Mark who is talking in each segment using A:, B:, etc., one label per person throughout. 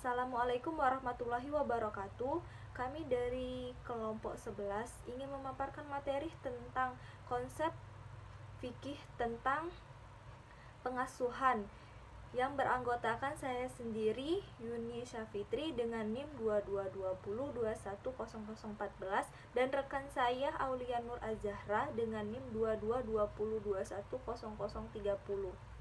A: Assalamualaikum warahmatullahi wabarakatuh. Kami dari kelompok 11 ingin memaparkan materi tentang konsep fikih tentang pengasuhan yang beranggotakan saya sendiri, Yuni Syafitri, dengan NIM 2220210014, dan rekan saya Aulia Nur Azahra dengan NIM 2220210030.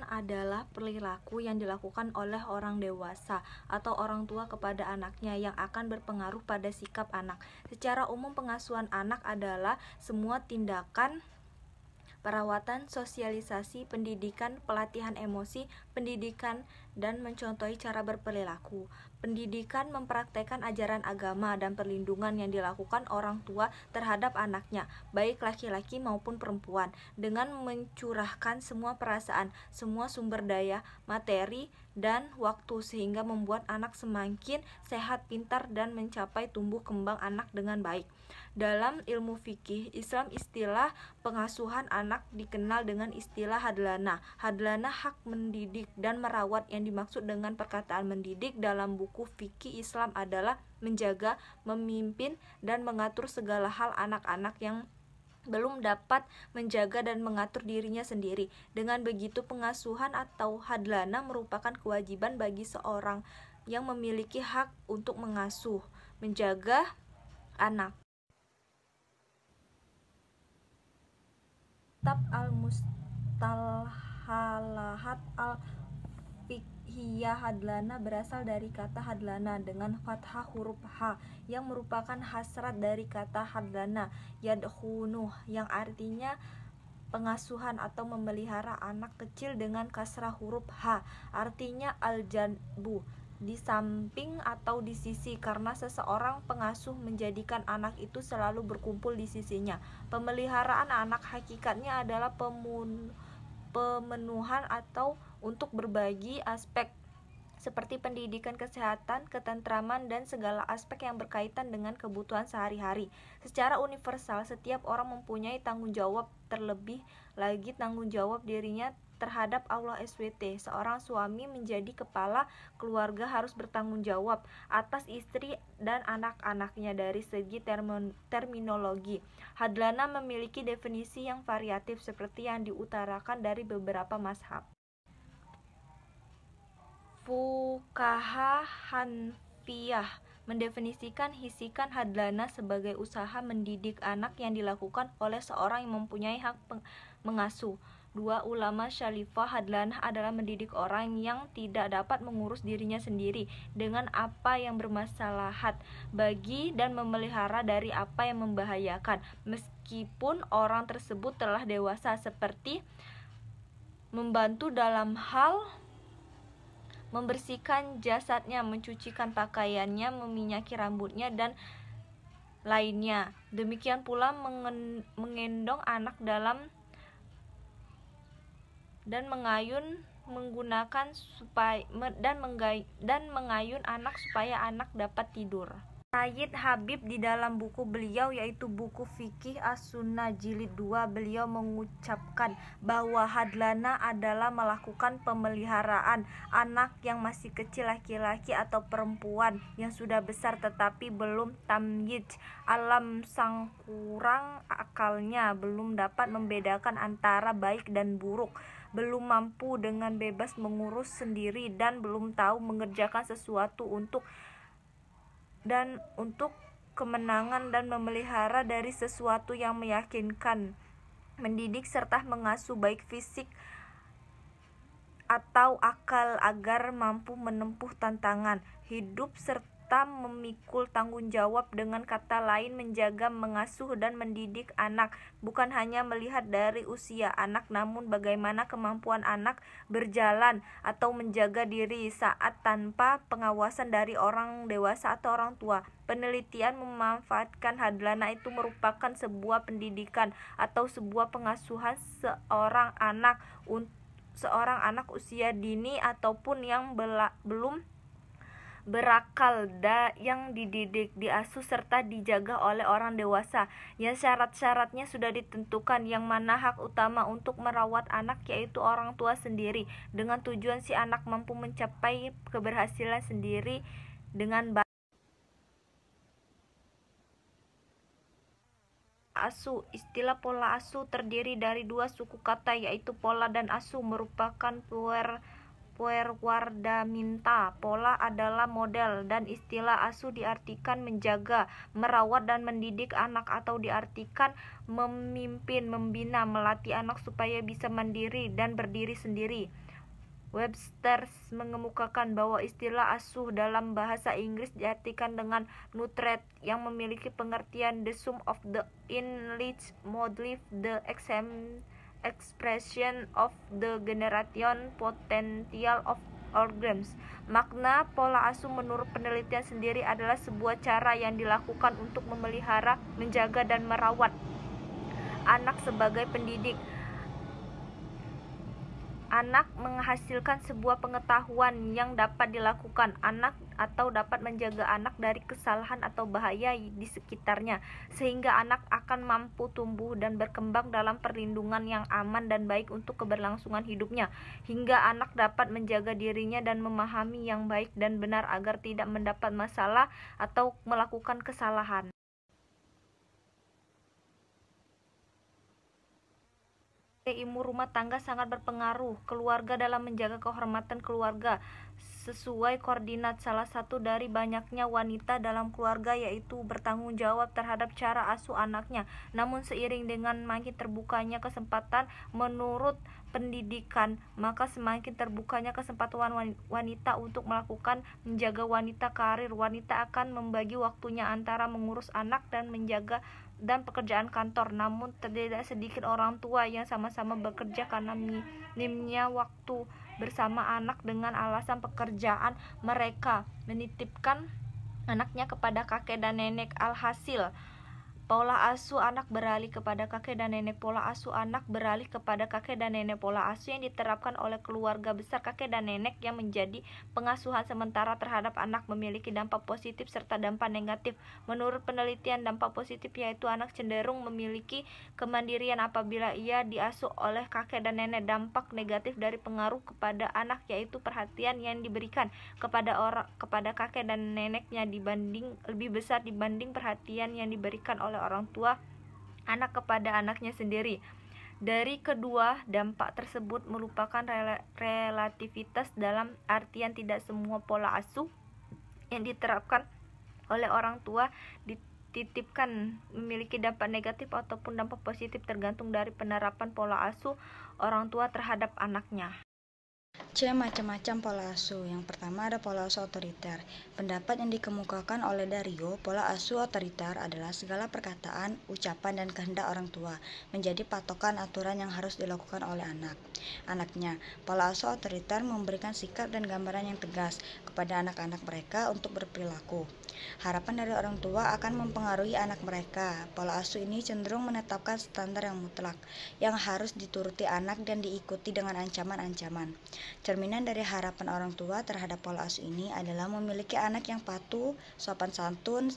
A: Adalah perilaku yang dilakukan oleh orang dewasa atau orang tua kepada anaknya yang akan berpengaruh pada sikap anak. Secara umum, pengasuhan anak adalah semua tindakan perawatan, sosialisasi, pendidikan, pelatihan emosi, pendidikan, dan mencontohi cara berperilaku. Pendidikan mempraktekkan ajaran agama dan perlindungan yang dilakukan orang tua terhadap anaknya, baik laki-laki maupun perempuan, dengan mencurahkan semua perasaan, semua sumber daya, materi, dan waktu, sehingga membuat anak semakin sehat, pintar, dan mencapai tumbuh kembang anak dengan baik. Dalam ilmu fikih Islam, istilah pengasuhan anak dikenal dengan istilah hadlana. Hadlana hak mendidik dan merawat. Yang dimaksud dengan perkataan mendidik dalam buku fikih Islam adalah menjaga, memimpin, dan mengatur segala hal anak-anak yang belum dapat menjaga dan mengatur dirinya sendiri. Dengan begitu, pengasuhan atau hadlana merupakan kewajiban bagi seorang yang memiliki hak untuk mengasuh, menjaga anak. Kitab Al-Mustalahat Al-Fiqhiyah, hadlana berasal dari kata hadlana dengan fathah huruf H yang merupakan hasrat dari kata hadlana yadkhunu yang artinya pengasuhan atau memelihara anak kecil, dengan kasrah huruf H artinya al-janbu, di samping atau di sisi, karena seseorang pengasuh menjadikan anak itu selalu berkumpul di sisinya. Pemeliharaan anak hakikatnya adalah pemenuhan atau untuk berbagi aspek seperti pendidikan, kesehatan, ketentraman, dan segala aspek yang berkaitan dengan kebutuhan sehari-hari. Secara universal, setiap orang mempunyai tanggung jawab, terlebih lagi tanggung jawab dirinya terhadap Allah SWT. Seorang suami menjadi kepala keluarga harus bertanggung jawab atas istri dan anak-anaknya. Dari segi terminologi, hadlana memiliki definisi yang variatif seperti yang diutarakan dari beberapa mazhab. Fuqaha Hanfiyah mendefinisikan hisikan hadlana sebagai usaha mendidik anak yang dilakukan oleh seorang yang mempunyai hak mengasuh. Dua ulama Syalifah, hadlana adalah mendidik orang yang tidak dapat mengurus dirinya sendiri dengan apa yang bermaslahat bagi dan memelihara dari apa yang membahayakan, meskipun orang tersebut telah dewasa, seperti membantu dalam hal membersihkan jasadnya, mencucikan pakaiannya, meminyaki rambutnya, dan lainnya. Demikian pula menggendong anak dalam dan mengayun menggunakan dan mengayun anak supaya anak dapat tidur. Sayyid Habib di dalam buku beliau, yaitu buku Fikih As-Sunnah Jilid 2, beliau mengucapkan bahwa hadlana adalah melakukan pemeliharaan anak yang masih kecil, laki-laki atau perempuan yang sudah besar tetapi belum tamyiz, alam sang kurang akalnya, belum dapat membedakan antara baik dan buruk, belum mampu dengan bebas mengurus sendiri, dan belum tahu mengerjakan sesuatu untuk kemenangan dan memelihara dari sesuatu yang meyakinkan, mendidik serta mengasuh baik fisik atau akal agar mampu menempuh tantangan hidup serta memikul tanggung jawab. Dengan kata lain, menjaga, mengasuh, dan mendidik anak bukan hanya melihat dari usia anak, namun bagaimana kemampuan anak berjalan atau menjaga diri saat tanpa pengawasan dari orang dewasa atau orang tua. Penelitian memanfaatkan hadlana itu merupakan sebuah pendidikan atau sebuah pengasuhan seorang anak usia dini ataupun yang belum berakal yang dididik, diasuh serta dijaga oleh orang dewasa yang syarat-syaratnya sudah ditentukan, yang mana hak utama untuk merawat anak yaitu orang tua sendiri, dengan tujuan si anak mampu mencapai keberhasilan sendiri dengan baik. Asuh. Istilah pola asuh terdiri dari dua suku kata yaitu pola dan asuh, merupakan puerwardaminta. Pola adalah model dan istilah asuh diartikan menjaga, merawat dan mendidik anak, atau diartikan memimpin, membina, melatih anak supaya bisa mandiri dan berdiri sendiri. Webster mengemukakan bahwa istilah asuh dalam bahasa Inggris diartikan dengan nurture, yang memiliki pengertian the sum of the enriched modify the expression of the generation potential of organisms. Makna pola asuh menurut penelitian sendiri adalah sebuah cara yang dilakukan untuk memelihara, menjaga dan merawat anak sebagai pendidik. Anak menghasilkan sebuah pengetahuan yang dapat dilakukan anak atau dapat menjaga anak dari kesalahan atau bahaya di sekitarnya, sehingga anak akan mampu tumbuh dan berkembang dalam perlindungan yang aman dan baik untuk keberlangsungan hidupnya, hingga anak dapat menjaga dirinya dan memahami yang baik dan benar agar tidak mendapat masalah atau melakukan kesalahan. Ilmu rumah tangga sangat berpengaruh. Keluarga dalam menjaga kehormatan keluarga sesuai koordinat. Salah satu dari banyaknya wanita dalam keluarga yaitu bertanggung jawab terhadap cara asuh anaknya. Namun seiring dengan makin terbukanya kesempatan menurut pendidikan, maka semakin terbukanya kesempatan wanita untuk melakukan menjaga wanita karir. Wanita akan membagi waktunya antara mengurus anak dan menjaga dan pekerjaan kantor. Namun tidak sedikit orang tua yang sama-sama bekerja karena minimnya waktu bersama anak dengan alasan pekerjaan, mereka menitipkan anaknya kepada kakek dan nenek. Alhasil pola asuh anak beralih kepada kakek dan nenek. Pola asuh anak beralih kepada kakek dan nenek. Pola asuh yang diterapkan oleh keluarga besar kakek dan nenek yang menjadi pengasuhan sementara terhadap anak memiliki dampak positif serta dampak negatif. Menurut penelitian, dampak positif yaitu anak cenderung memiliki kemandirian apabila ia diasuh oleh kakek dan nenek. Dampak negatif dari pengaruh kepada anak yaitu perhatian yang diberikan kepada kakek dan neneknya lebih besar dibanding perhatian yang diberikan oleh orang tua anak kepada anaknya sendiri. Dari kedua dampak tersebut merupakan relativitas, dalam artian tidak semua pola asuh yang diterapkan oleh orang tua dititipkan memiliki dampak negatif ataupun dampak positif, tergantung dari penerapan pola asuh orang tua terhadap anaknya.
B: Macam-macam pola asuh. Yang pertama ada pola asuh otoriter. Pendapat yang dikemukakan oleh Dario, pola asuh otoriter adalah segala perkataan, ucapan, dan kehendak orang tua menjadi patokan aturan yang harus dilakukan oleh anaknya. Pola asuh otoriter memberikan sikap dan gambaran yang tegas kepada anak-anak mereka untuk berperilaku. Harapan dari orang tua akan mempengaruhi anak mereka. Pola asuh ini cenderung menetapkan standar yang mutlak yang harus dituruti anak dan diikuti dengan ancaman-ancaman. Cerminan dari harapan orang tua terhadap pola asuh ini adalah memiliki anak yang patuh, sopan santun,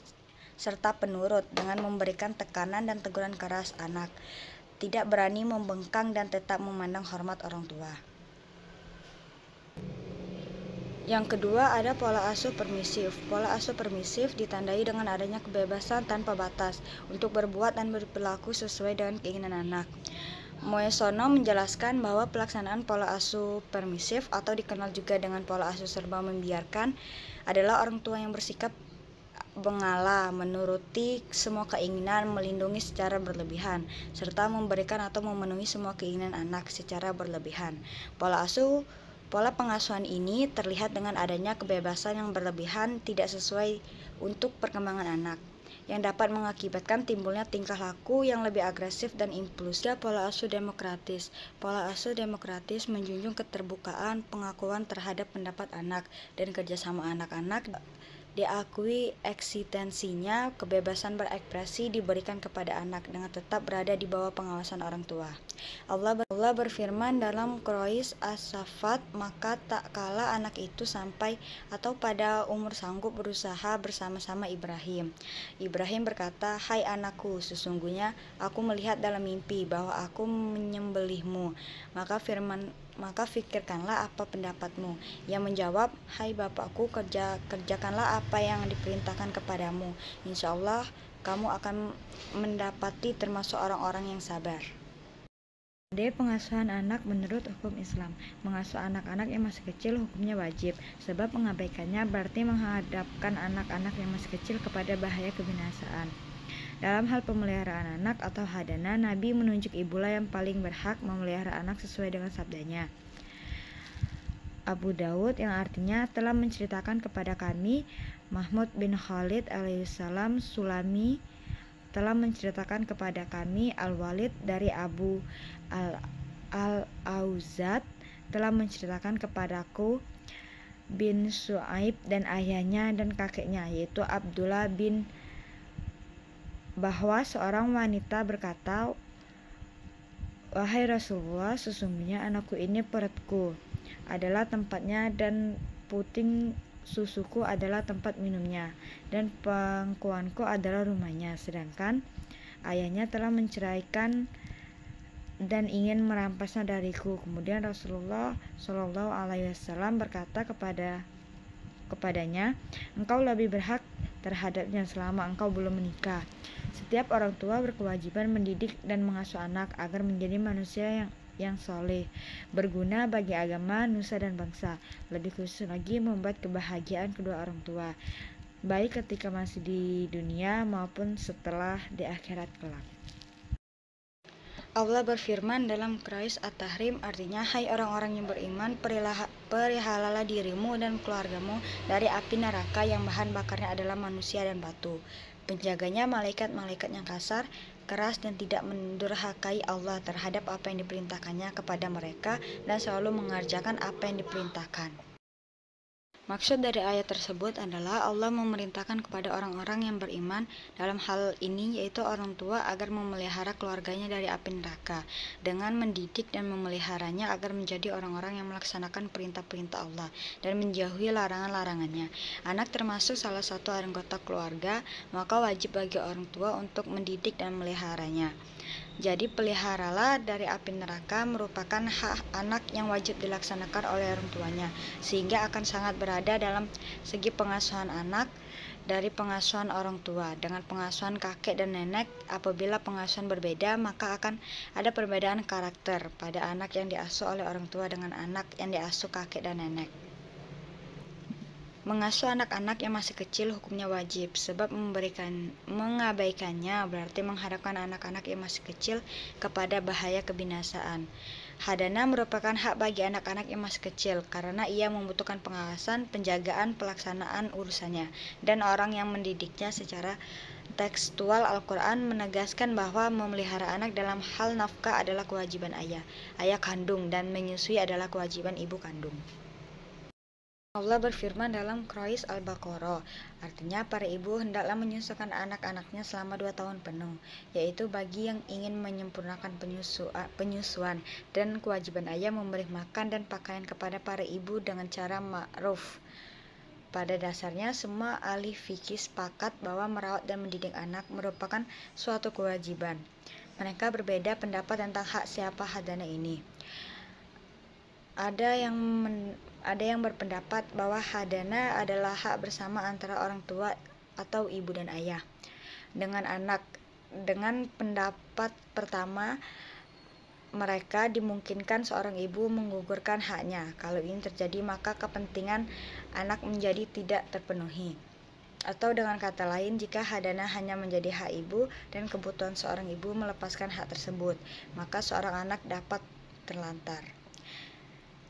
B: serta penurut dengan memberikan tekanan dan teguran keras anak, tidak berani membengkang dan tetap memandang hormat orang tua. Yang kedua ada pola asuh permisif. Pola asuh permisif ditandai dengan adanya kebebasan tanpa batas untuk berbuat dan berperilaku sesuai dengan keinginan anak. Moesono menjelaskan bahwa pelaksanaan pola asuh permisif atau dikenal juga dengan pola asuh serba membiarkan adalah orang tua yang bersikap mengalah, menuruti semua keinginan, melindungi secara berlebihan, serta memberikan atau memenuhi semua keinginan anak secara berlebihan. Pola pengasuhan ini terlihat dengan adanya kebebasan yang berlebihan tidak sesuai untuk perkembangan anak, yang dapat mengakibatkan timbulnya tingkah laku yang lebih agresif dan impulsif. Pola asuh demokratis. Pola asuh demokratis menjunjung keterbukaan, pengakuan terhadap pendapat anak, dan kerjasama anak-anak Diakui eksistensinya, kebebasan berekspresi diberikan kepada anak dengan tetap berada di bawah pengawasan orang tua. Allah berfirman dalam Quraisy As-Saffat, maka tak kala anak itu sampai atau pada umur sanggup berusaha bersama-sama Ibrahim. Ibrahim berkata, "Hai anakku, sesungguhnya aku melihat dalam mimpi bahwa aku menyembelihmu. Maka fikirkanlah apa pendapatmu." Ia menjawab, "Hai bapakku, kerjakanlah apa yang diperintahkan kepadamu. Insya Allah kamu akan mendapati termasuk orang-orang yang sabar." Pengasuhan anak menurut hukum Islam. Mengasuh anak-anak yang masih kecil hukumnya wajib, sebab mengabaikannya berarti menghadapkan anak-anak yang masih kecil kepada bahaya kebinasaan. Dalam hal pemeliharaan anak atau hadana, Nabi menunjuk ibulah yang paling berhak memelihara anak sesuai dengan sabdanya. Abu Daud yang artinya telah menceritakan kepada kami, Mahmud bin Khalid alaihissalam Sulami telah menceritakan kepada kami, Al-Walid dari Abu Al-Auzad telah menceritakan kepadaku, bin Su'aib dan ayahnya dan kakeknya yaitu Abdullah bin, bahwa seorang wanita berkata, "Wahai Rasulullah, sesungguhnya anakku ini perutku adalah tempatnya dan puting susuku adalah tempat minumnya dan pangkuanku adalah rumahnya, sedangkan ayahnya telah menceraikan dan ingin merampasnya dariku." Kemudian Rasulullah Shallallahu Alaihi Wasallam berkata kepadanya, "Engkau lebih berhak terhadapnya selama engkau belum menikah." Setiap orang tua berkewajiban mendidik dan mengasuh anak agar menjadi manusia yang soleh, berguna bagi agama, nusa dan bangsa. Lebih khusus lagi membuat kebahagiaan kedua orang tua, baik ketika masih di dunia maupun setelah di akhirat kelak. Allah berfirman dalam Quraisy At-Tahrim, artinya, "Hai orang-orang yang beriman, perihalalah dirimu dan keluargamu dari api neraka yang bahan bakarnya adalah manusia dan batu. Penjaganya malaikat-malaikat yang kasar, keras dan tidak mendurhakai Allah terhadap apa yang diperintahkannya kepada mereka dan selalu mengerjakan apa yang diperintahkan." Maksud dari ayat tersebut adalah Allah memerintahkan kepada orang-orang yang beriman dalam hal ini, yaitu orang tua, agar memelihara keluarganya dari api neraka dengan mendidik dan memeliharanya agar menjadi orang-orang yang melaksanakan perintah-perintah Allah dan menjauhi larangan-larangannya. Anak termasuk salah satu anggota keluarga, maka wajib bagi orang tua untuk mendidik dan memeliharanya. Jadi peliharalah dari api neraka merupakan hak anak yang wajib dilaksanakan oleh orang tuanya, sehingga akan sangat berada dalam segi pengasuhan anak dari pengasuhan orang tua. Dengan pengasuhan kakek dan nenek, apabila pengasuhan berbeda, maka akan ada perbedaan karakter pada anak yang diasuh oleh orang tua dengan anak yang diasuh kakek dan nenek. Mengasuh anak-anak yang masih kecil hukumnya wajib, sebab mengabaikannya berarti menghadapkan anak-anak yang masih kecil kepada bahaya kebinasaan. Hadana merupakan hak bagi anak-anak yang masih kecil karena ia membutuhkan pengawasan, penjagaan, pelaksanaan urusannya, dan orang yang mendidiknya. Secara tekstual, Al-Quran menegaskan bahwa memelihara anak dalam hal nafkah adalah kewajiban ayah kandung, dan menyusui adalah kewajiban ibu kandung. Allah berfirman dalam Quraisy Al-Baqarah, artinya, para ibu hendaklah menyusukan anak-anaknya selama 2 tahun penuh, yaitu bagi yang ingin menyempurnakan penyusuan, dan kewajiban ayah memberi makan dan pakaian kepada para ibu dengan cara ma'ruf. Pada dasarnya, semua ahli fikih sepakat bahwa merawat dan mendidik anak merupakan suatu kewajiban. Mereka berbeda pendapat tentang hak siapa hadana ini. Ada yang berpendapat bahwa hadana adalah hak bersama antara orang tua atau ibu dan ayah dengan anak. Dengan pendapat pertama, mereka dimungkinkan seorang ibu menggugurkan haknya. Kalau ini terjadi, maka kepentingan anak menjadi tidak terpenuhi. Atau dengan kata lain, jika hadana hanya menjadi hak ibu dan kebutuhan seorang ibu melepaskan hak tersebut, maka seorang anak dapat terlantar.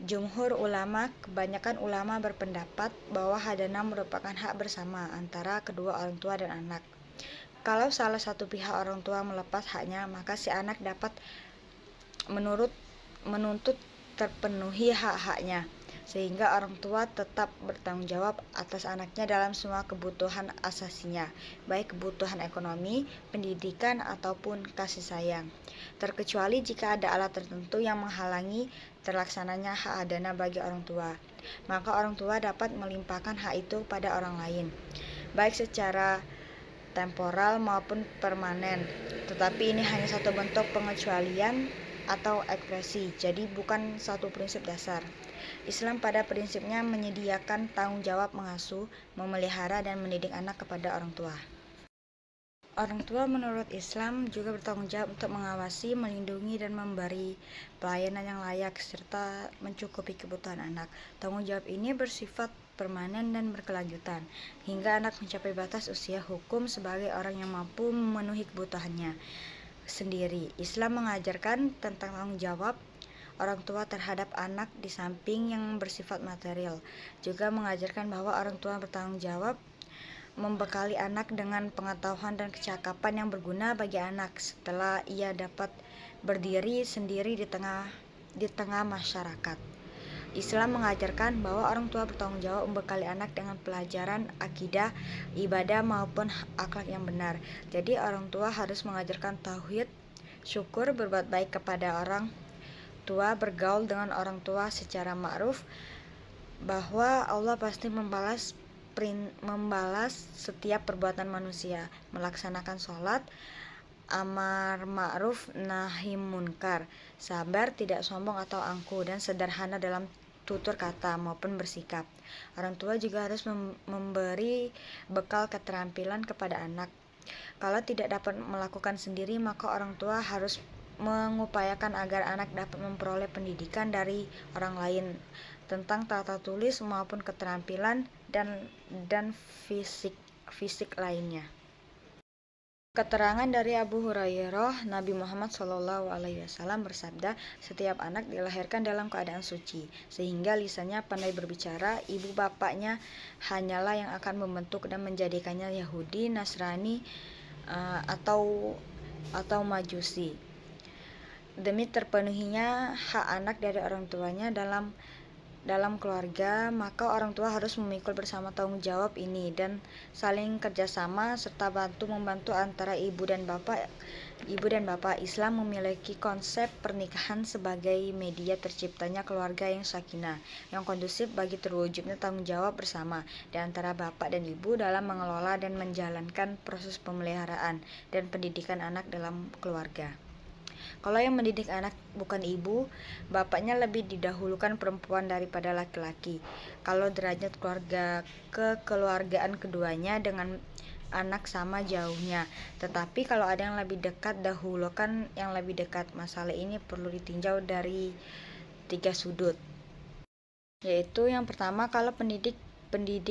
B: Jumhur ulama, kebanyakan ulama berpendapat bahwa hadana merupakan hak bersama antara kedua orang tua dan anak. Kalau salah satu pihak orang tua melepas haknya, maka si anak dapat menuntut terpenuhi hak-haknya. sehingga orang tua tetap bertanggung jawab atas anaknya dalam semua kebutuhan asasinya, baik kebutuhan ekonomi, pendidikan, ataupun kasih sayang. Terkecuali jika ada alat tertentu yang menghalangi terlaksananya hak adana bagi orang tua, maka orang tua dapat melimpahkan hak itu pada orang lain, baik secara temporal maupun permanen. Tetapi ini hanya satu bentuk pengecualian atau ekspresi, jadi bukan satu prinsip dasar. Islam pada prinsipnya menyediakan tanggung jawab mengasuh, memelihara, dan mendidik anak kepada orang tua. Orang tua menurut Islam juga bertanggung jawab untuk mengawasi, melindungi, dan memberi pelayanan yang layak serta mencukupi kebutuhan anak. Tanggung jawab ini bersifat permanen dan berkelanjutan hingga anak mencapai batas usia hukum sebagai orang yang mampu memenuhi kebutuhannya sendiri. Islam mengajarkan tentang tanggung jawab orang tua terhadap anak di samping yang bersifat material, juga mengajarkan bahwa orang tua bertanggung jawab membekali anak dengan pengetahuan dan kecakapan yang berguna bagi anak setelah ia dapat berdiri sendiri di tengah masyarakat. Islam mengajarkan bahwa orang tua bertanggung jawab membekali anak dengan pelajaran akidah, ibadah maupun akhlak yang benar. Jadi orang tua harus mengajarkan tauhid, syukur, berbuat baik kepada orang tua, bergaul dengan orang tua secara ma'ruf, bahwa Allah pasti membalas setiap perbuatan manusia, melaksanakan sholat, amar ma'ruf nahi munkar, sabar, tidak sombong atau angkuh, dan sederhana dalam tutur kata maupun bersikap. Orang tua juga harus memberi bekal keterampilan kepada anak. Kalau tidak dapat melakukan sendiri, maka orang tua harus mengupayakan agar anak dapat memperoleh pendidikan dari orang lain tentang tata tulis maupun keterampilan dan fisik lainnya. Keterangan dari Abu Hurairah, Nabi Muhammad SAW bersabda, setiap anak dilahirkan dalam keadaan suci, sehingga lisannya pandai berbicara. Ibu bapaknya hanyalah yang akan membentuk dan menjadikannya Yahudi, Nasrani, atau Majusi. Demi terpenuhinya hak anak dari orang tuanya dalam keluarga, maka orang tua harus memikul bersama tanggung jawab ini dan saling kerjasama serta membantu antara ibu dan bapak. Islam memiliki konsep pernikahan sebagai media terciptanya keluarga yang sakinah, yang kondusif bagi terwujudnya tanggung jawab bersama di antara bapak dan ibu dalam mengelola dan menjalankan proses pemeliharaan dan pendidikan anak dalam keluarga. Kalau yang mendidik anak bukan ibu, bapaknya lebih didahulukan perempuan daripada laki-laki. Kalau derajat kekeluargaan keduanya dengan anak sama jauhnya. Tetapi kalau ada yang lebih dekat, dahulukan yang lebih dekat. Masalah ini perlu ditinjau dari 3 sudut. Yaitu yang pertama, kalau pendidik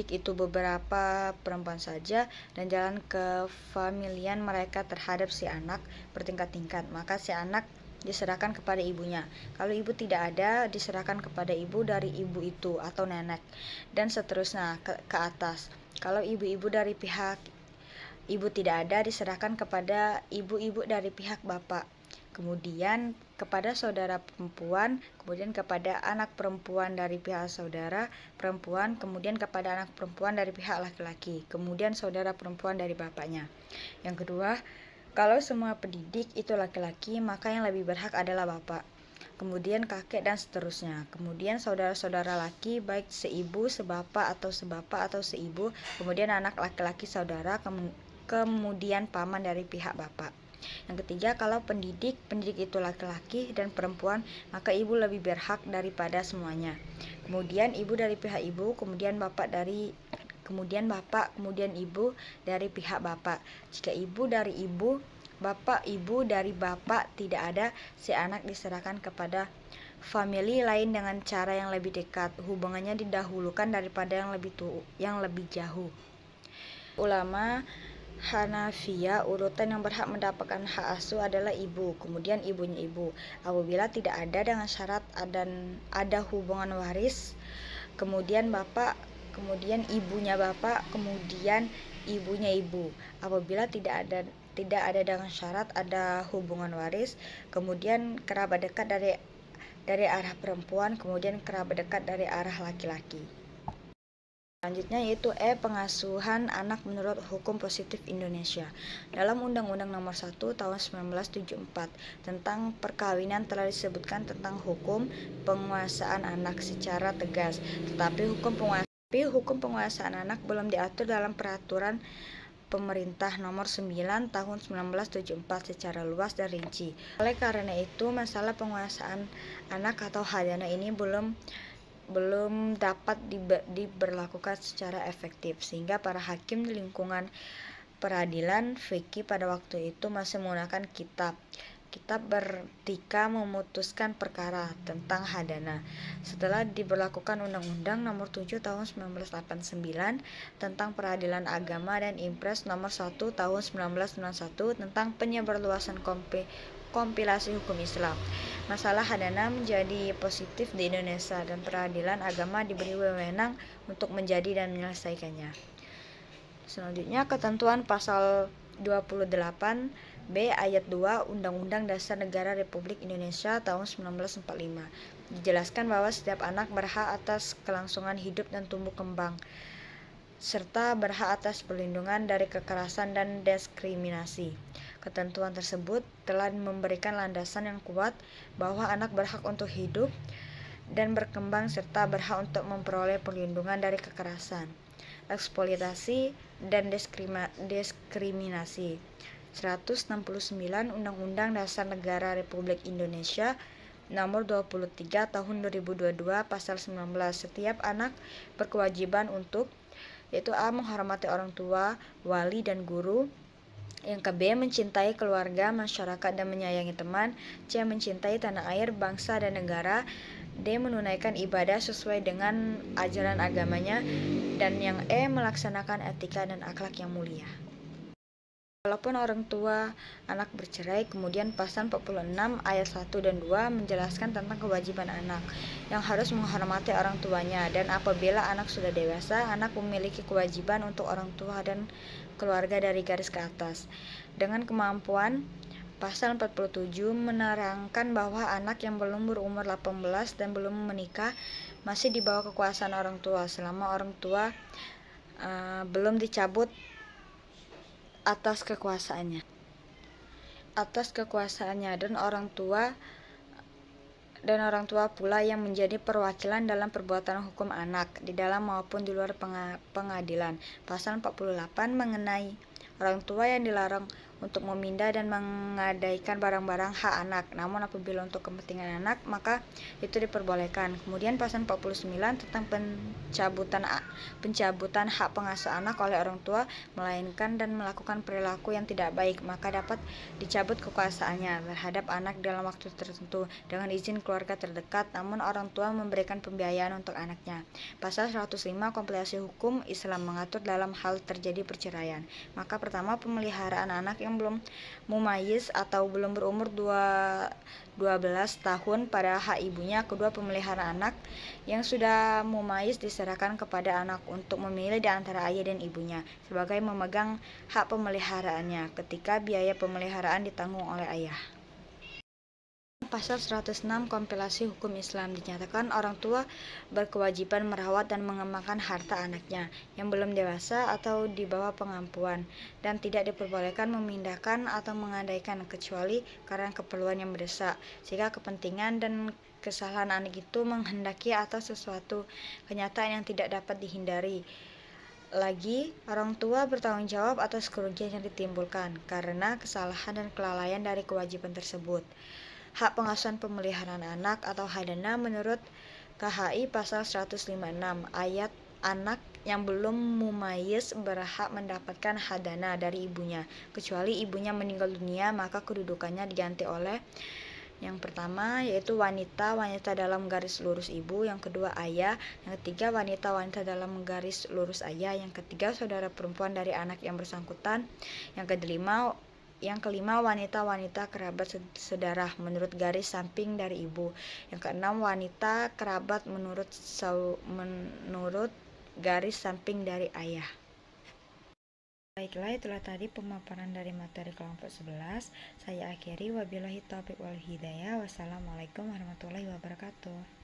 B: itu beberapa perempuan saja dan jalan kefamilian mereka terhadap si anak bertingkat-tingkat, maka si anak diserahkan kepada ibunya. Kalau ibu tidak ada, diserahkan kepada ibu dari ibu itu atau nenek, dan seterusnya ke atas. Kalau ibu-ibu dari pihak ibu tidak ada, diserahkan kepada ibu-ibu dari pihak bapak, kemudian kepada saudara perempuan, kemudian kepada anak perempuan dari pihak saudara perempuan, kemudian kepada anak perempuan dari pihak laki-laki, kemudian saudara perempuan dari bapaknya. Yang kedua, kalau semua pendidik itu laki-laki, maka yang lebih berhak adalah bapak, kemudian kakek, dan seterusnya. Kemudian saudara-saudara laki, baik seibu, sebapak, atau seibu, kemudian anak laki-laki saudara, kemudian paman dari pihak bapak. Yang ketiga, kalau pendidik itu laki-laki dan perempuan, maka ibu lebih berhak daripada semuanya. Kemudian ibu dari pihak ibu, kemudian bapak, kemudian ibu dari pihak bapak. Jika ibu dari ibu, ibu dari bapak tidak ada, si anak diserahkan kepada famili lain dengan cara yang lebih dekat. Hubungannya didahulukan daripada yang lebih jauh. Ulama Hanafiyah, urutan yang berhak mendapatkan hak asuh adalah ibu, kemudian ibunya ibu. Apabila tidak ada dengan syarat ada hubungan waris, kemudian bapak, kemudian ibunya bapak, kemudian ibunya ibu. Apabila tidak ada dengan syarat ada hubungan waris, kemudian kerabat dekat dari dari arah perempuan, kemudian kerabat dekat dari arah laki-laki. Selanjutnya yaitu pengasuhan anak menurut hukum positif Indonesia. Dalam Undang-Undang Nomor 1 Tahun 1974 tentang perkawinan telah disebutkan tentang hukum penguasaan anak secara tegas, tetapi hukum penguasaan anak belum diatur dalam peraturan Pemerintah Nomor 9 Tahun 1974 secara luas dan rinci. Oleh karena itu, masalah penguasaan anak atau hadana ini belum dapat diberlakukan secara efektif, sehingga para hakim di lingkungan peradilan fikih pada waktu itu masih menggunakan kitab bertika memutuskan perkara tentang hadana. Setelah diberlakukan Undang-Undang Nomor 7 Tahun 1989 tentang Peradilan Agama dan Impres Nomor 1 Tahun 1991 tentang penyebarluasan kompilasi hukum Islam, masalah hadana menjadi positif di Indonesia dan peradilan agama diberi wewenang untuk menjadi dan menyelesaikannya. Selanjutnya, ketentuan pasal 28B ayat 2 Undang-Undang Dasar Negara Republik Indonesia tahun 1945 dijelaskan bahwa setiap anak berhak atas kelangsungan hidup dan tumbuh kembang, serta berhak atas perlindungan dari kekerasan dan diskriminasi. Ketentuan tersebut telah memberikan landasan yang kuat bahwa anak berhak untuk hidup dan berkembang serta berhak untuk memperoleh perlindungan dari kekerasan, eksploitasi, dan diskriminasi. 169 Undang-Undang Dasar Negara Republik Indonesia Nomor 23 Tahun 2022 Pasal 19. Setiap anak berkewajiban untuk yaitu A. menghormati orang tua, wali, dan guru. Yang B. mencintai keluarga, masyarakat, dan menyayangi teman. C. mencintai tanah air, bangsa, dan negara. D. menunaikan ibadah sesuai dengan ajaran agamanya. Dan yang E. melaksanakan etika dan akhlak yang mulia. Walaupun orang tua anak bercerai, kemudian pasal 46 ayat 1 dan 2 menjelaskan tentang kewajiban anak yang harus menghormati orang tuanya, dan apabila anak sudah dewasa, anak memiliki kewajiban untuk orang tua dan keluarga dari garis ke atas. Dengan kemampuan, pasal 47 menerangkan bahwa anak yang belum berumur 18 dan belum menikah masih di bawah kekuasaan orang tua selama orang tua belum dicabut atas kekuasaannya dan orang tua pula yang menjadi perwakilan dalam perbuatan hukum anak di dalam maupun di luar pengadilan. Pasal 48 mengenai orang tua yang dilarang untuk memindah dan menggadaikan barang-barang hak anak, namun apabila untuk kepentingan anak maka itu diperbolehkan. Kemudian pasal 49 tentang pencabutan hak pengasuh anak oleh orang tua melainkan dan melakukan perilaku yang tidak baik, maka dapat dicabut kekuasaannya terhadap anak dalam waktu tertentu dengan izin keluarga terdekat, namun orang tua memberikan pembiayaan untuk anaknya. Pasal 105 kompilasi hukum Islam mengatur dalam hal terjadi perceraian. Maka pertama, pemeliharaan anak yang belum mumayyiz atau belum berumur 12 tahun pada hak ibunya. Kedua, pemeliharaan anak yang sudah mumayyiz diserahkan kepada anak untuk memilih di antara ayah dan ibunya sebagai memegang hak pemeliharaannya ketika biaya pemeliharaan ditanggung oleh ayah. Pasal 106 kompilasi hukum Islam dinyatakan orang tua berkewajiban merawat dan mengembangkan harta anaknya yang belum dewasa atau di bawah pengampuan dan tidak diperbolehkan memindahkan atau mengandaikan kecuali karena keperluan yang mendesak, jika kepentingan dan kesalahan anak itu menghendaki atas sesuatu kenyataan yang tidak dapat dihindari. Lagi, orang tua bertanggung jawab atas kerugian yang ditimbulkan karena kesalahan dan kelalaian dari kewajiban tersebut. Hak pengasuhan pemeliharaan anak atau hadana menurut KHI pasal 156 ayat anak yang belum mumayyiz berhak mendapatkan hadana dari ibunya kecuali ibunya meninggal dunia, maka kedudukannya diganti oleh yang pertama yaitu wanita dalam garis lurus ibu, yang kedua ayah, yang ketiga wanita dalam garis lurus ayah, yang ketiga saudara perempuan dari anak yang bersangkutan, yang kelima wanita kerabat saudara menurut garis samping dari ibu, yang keenam wanita kerabat menurut garis samping dari ayah. Baiklah, itulah tadi pemaparan dari materi kelompok 11. Saya akhiri, wabillahi taufiq wal hidayah. Wassalamualaikum warahmatullahi wabarakatuh.